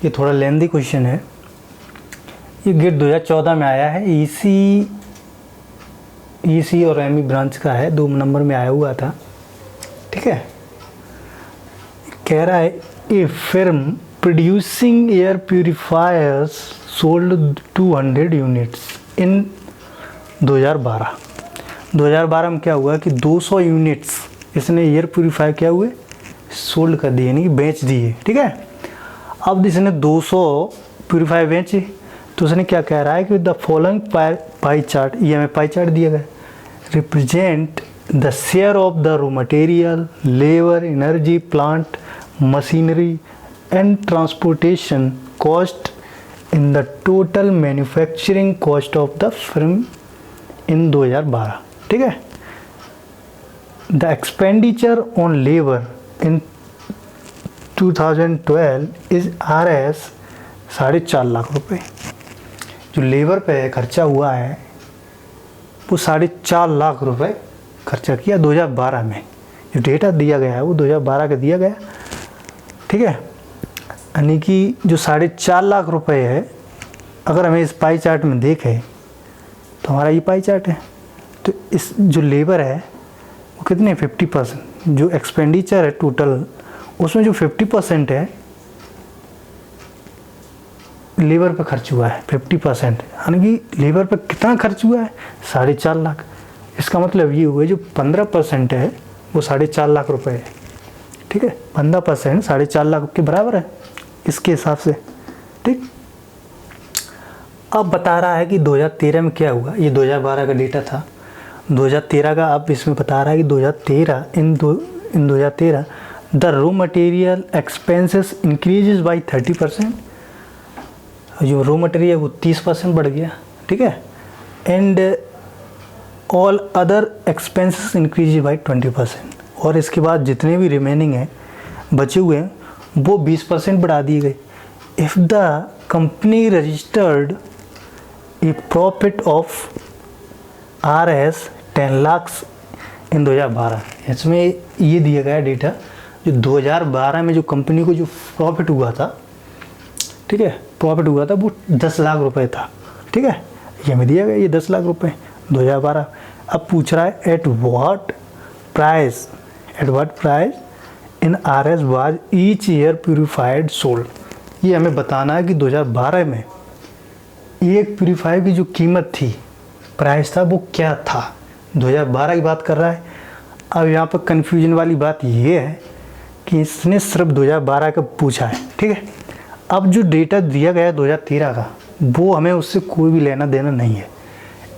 ये थोड़ा lengthy question है। ये गेट 2014 में आया है, ईसी और एमई ब्रांच का है, 2 नंबर में आया हुआ था। ठीक है, कह रहा है a firm producing air purifiers sold 200 units in 2012 में क्या हुआ कि 200 यूनिट्स इसने एयर प्यूरिफायर क्या हुए, सोल्ड कर दिए, यानी कि बेच दिए। ठीक है, अब इसने 200 प्यूरिफायर बेचे तो उसने क्या कह रहा है कि द फॉलोइंग पाई चार्ट, ये हमें पाई चार्ट दिया गया, represent the share of the raw material, labour, energy, plant, machinery and transportation cost in the total manufacturing cost of the firm in 2012। ठीक है, the expenditure on labour in 2012 is RS 4.5 lakh रुपए। जो labour पे खर्चा हुआ है वो 4.5 लाख रुपए खर्चा किया 2012 में। जो डेटा दिया गया है वो 2012 का दिया गया। ठीक है, यानी कि जो 4.5 लाख रुपए है, अगर हमें इस पाई चार्ट में देखें तो हमारा ये पाई चार्ट है, तो इस जो लेबर है वो कितने 50%, जो एक्सपेंडिचर है टोटल उसमें जो 50% है लेबर पे खर्च हुआ है 50%, यानी कि लेबर पे कितना खर्च हुआ है 4.5 लाख। इसका मतलब ये हुआ जो 15% है वो 4.5 लाख रुपए है। ठीक है, 15% 4.5 लाख के बराबर है इसके हिसाब से। ठीक, अब बता रहा है कि 2013 में क्या हुआ। ये 2012 का डेटा था, 2013 का अब इसमें बता रहा है कि 2013 इन 2013 the raw material expenses increases by 30%। जो रॉ मटेरियल वो 30% बढ़ गया। ठीक है, and all other expenses increase by 20%। और इसके बाद जितने भी रिमेनिंग हैं बचे हुए हैं वो 20% बढ़ा दिए गए। If the company registered a profit of RS 10 lakh in 2012, इसमें ये दिया गया डेटा जो 2012 में जो कंपनी को जो प्रॉफिट हुआ था, ठीक है, प्रॉफिट हुआ था वो 10 लाख रुपए था। ठीक है, ये हमें दिया गया ये 10 लाख रुपए 2012। अब पूछ रहा है at what price in RS was each year purified sold. ये हमें बताना है कि 2012 में एक प्यूरिफायर की जो कीमत थी, प्राइस था, वो क्या था। 2012 की बात कर रहा है। अब यहाँ पर कन्फ्यूजन वाली बात ये है कि इसने सिर्फ 2012 का पूछा है। ठीक है, अब जो डेटा दिया गया है 2013 का वो हमें उससे कोई भी लेना देना नहीं है।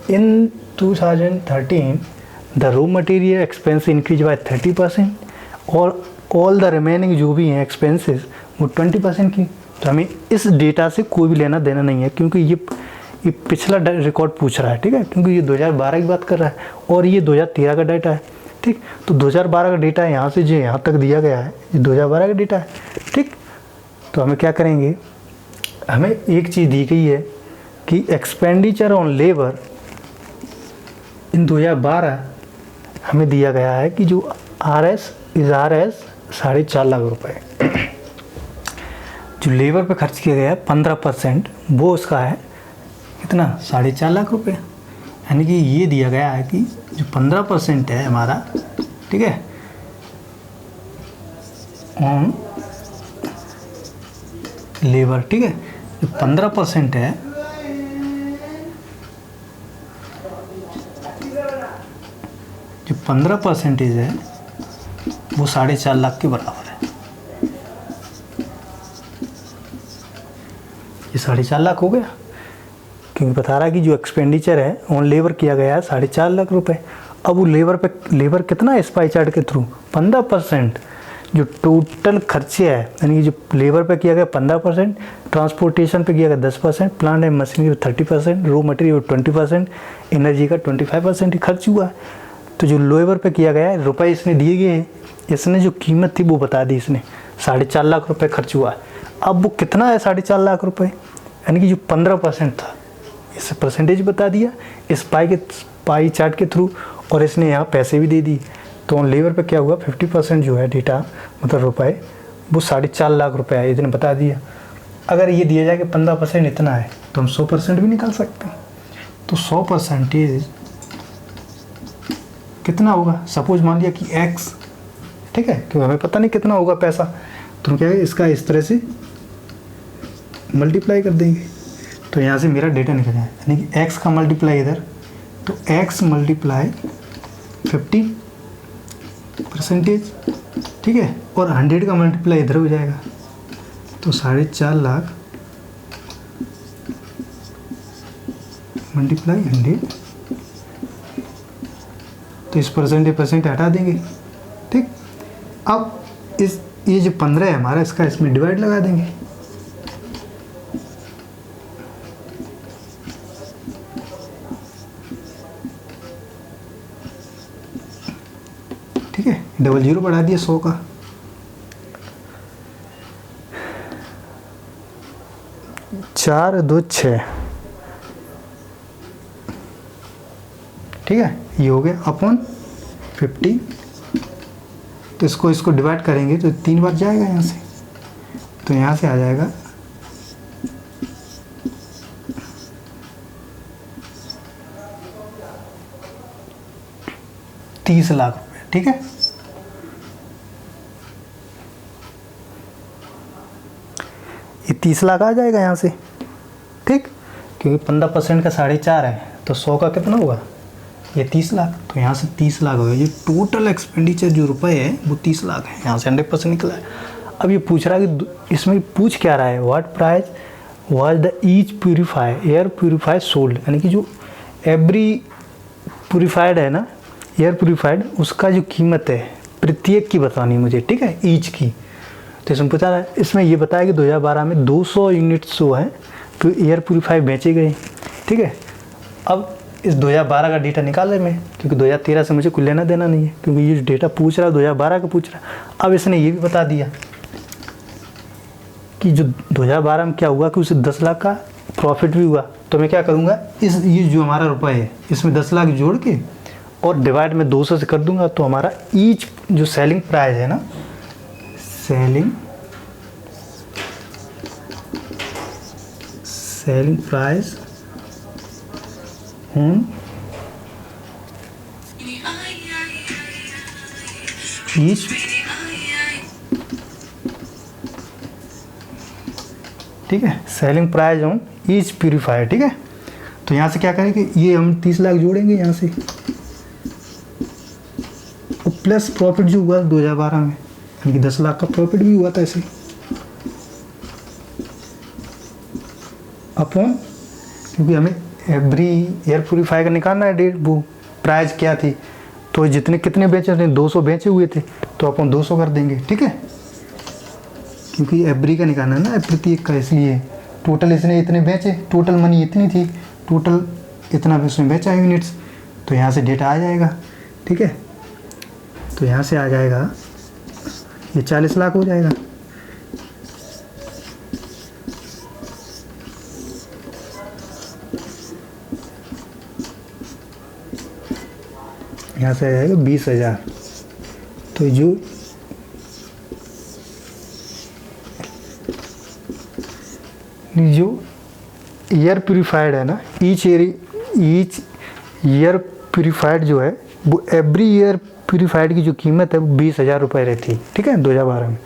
इन 2013 the raw material expense increase by 30% और ऑल द रिमेनिंग जो भी हैं एक्सपेंसेस वो 20% की। तो हमें इस डेटा से कोई भी लेना देना नहीं है, क्योंकि ये पिछला रिकॉर्ड पूछ रहा है। ठीक है, क्योंकि ये 2012 की बात कर रहा है और ये 2013 का डेटा है। ठीक, तो 2012 का डेटा है, यहाँ से जो यहाँ तक दिया गया है ये 2012 का डेटा है। ठीक, तो हमें क्या करेंगे, हमें एक चीज़ दी गई है कि एक्सपेंडिचर ऑन लेबर इन 2012 हमें दिया गया है कि जो RS 4.5 लाख रुपए। जो लेबर पे खर्च किया गया है 15% वो उसका है कितना 4.5 लाख रुपए। यानी कि ये दिया गया है कि जो 15% है हमारा, ठीक है, ऑन लेबर। ठीक है, जो 15% है जो 15% है वो 4.5 लाख के बराबर है। ये 4.5 लाख हो गया, क्योंकि बता रहा है कि जो एक्सपेंडिचर है ऑन लेबर किया गया है 4.5 लाख रुपए। अब वो लेबर कितना है इस पाई चार्ट के थ्रू 15%। जो टोटल खर्चे है यानी कि जो लेबर पे किया गया 15%, ट्रांसपोर्टेशन पे किया गया 10%, plant and machinery 30%, raw material 20%, energy का 25% ही खर्च हुआ है। तो जो लेबर पे किया गया है रुपए इसने दिए गए हैं, इसने जो कीमत थी वो बता दी इसने 4.5 लाख रुपए खर्च हुआ है। अब वो कितना है 4.5 लाख रुपए, यानी कि जो 15% था इस परसेंटेज बता दिया इस पाई चार्ट के थ्रू, और इसने यहाँ पैसे भी दे दी। तो लेबर पे क्या हुआ 50% जो है डेटा मतलब रुपए वो 4.5 लाख रुपए है, इसने बता दिया। अगर ये दिया जाए कि 15% इतना है तो हम 100% भी निकाल सकते हैं। तो 100% कितना होगा, सपोज मान लिया कि x, ठीक है, क्योंकि हमें पता नहीं कितना होगा पैसा, तो हम क्या है इसका इस तरह से मल्टीप्लाई कर देंगे, तो यहाँ से मेरा डेटा निकल जाए, यानी कि x का मल्टीप्लाई इधर, तो x मल्टीप्लाई 50%, ठीक है, और 100 का मल्टीप्लाई इधर हो जाएगा, तो 4.5 लाख मल्टीप्लाई 100, तो इस परसेंट हटा देंगे, ठीक। अब इस ये जो 15 है हमारा, इसका इसमें डिवाइड लगा देंगे, ठीक है, 00 बढ़ा दिया 100 का, 4 2 6, ठीक है, ये हो गया अपॉन 50, तो इसको डिवाइड करेंगे तो 3 बार जाएगा यहाँ से, तो यहाँ से आ जाएगा 30 लाख रुपए, ठीक है। ये 30 लाख आ जाएगा यहाँ से, ठीक, क्योंकि 15% का 4.5 है, तो 100 का कितना होगा, ये 30 लाख, तो यहाँ से 30 लाख हो गया। ये टोटल एक्सपेंडिचर जो रुपए है वो 30 लाख है, यहाँ से 100% निकला है। अब ये पूछ रहा है कि इसमें पूछ क्या रहा है, what price was the each purify air purify sold, यानी कि जो एवरी प्यूरीफाइड है ना, एयर प्यूरीफाइड, उसका जो कीमत है प्रत्येक की बतानी है मुझे, ठीक है, ईच की। तो इसमें पूछा है, इसमें ये बताया कि 2012 में 200 यूनिट्स जो है तो एयर प्यूरीफाई बेचे गए, ठीक है। अब इस 2012 का डेटा निकाल रहे मैं, क्योंकि 2013 से मुझे कुछ लेना देना नहीं है, क्योंकि ये डेटा पूछ रहा है 2012 का पूछ रहा है। अब इसने ये भी बता दिया कि जो 2012 में क्या हुआ कि उसे 10 लाख का प्रॉफिट भी हुआ, तो मैं क्या करूँगा, ये जो हमारा रुपये है इसमें 10 लाख जोड़ के और डिवाइड में 200 से कर दूंगा, तो हमारा ईच जो सेलिंग प्राइस है ना, सेलिंग प्राइस ईच, ठीक है, selling price on each purifier, ठीक है। तो यहाँ से क्या करेंगे, ये हम 30 लाख जोड़ेंगे यहाँ से, और प्लस प्रॉफिट जो हुआ 2012 में, यानी कि 10 लाख का प्रॉफिट भी हुआ था ऐसे, अपॉन, क्योंकि हमें एवरी एयर प्यूरीफायर का निकालना है डेट, वो प्राइस क्या थी, तो जितने कितने बेचे थे, 200 बेचे हुए थे, तो अपन 200 कर देंगे, ठीक है, क्योंकि एवरी का निकालना है ना, प्रत्येक का, इसलिए टोटल इसने इतने बेचे, टोटल मनी इतनी थी, टोटल इतना भी उसने बेचा यूनिट्स, तो यहाँ से डेटा आ जाएगा, ठीक है। तो यहाँ से आ जाएगा ये 40 लाख हो जाएगा, यहाँ से आ जाएगा 20,000। तो जो एयर प्यूरीफाइड है ना, ईच ईयर प्यूरीफाइड जो है वो एवरी ईयर प्यूरीफाइड की जो कीमत है वो 20,000 रुपये रहती है, ठीक है, 2012 में।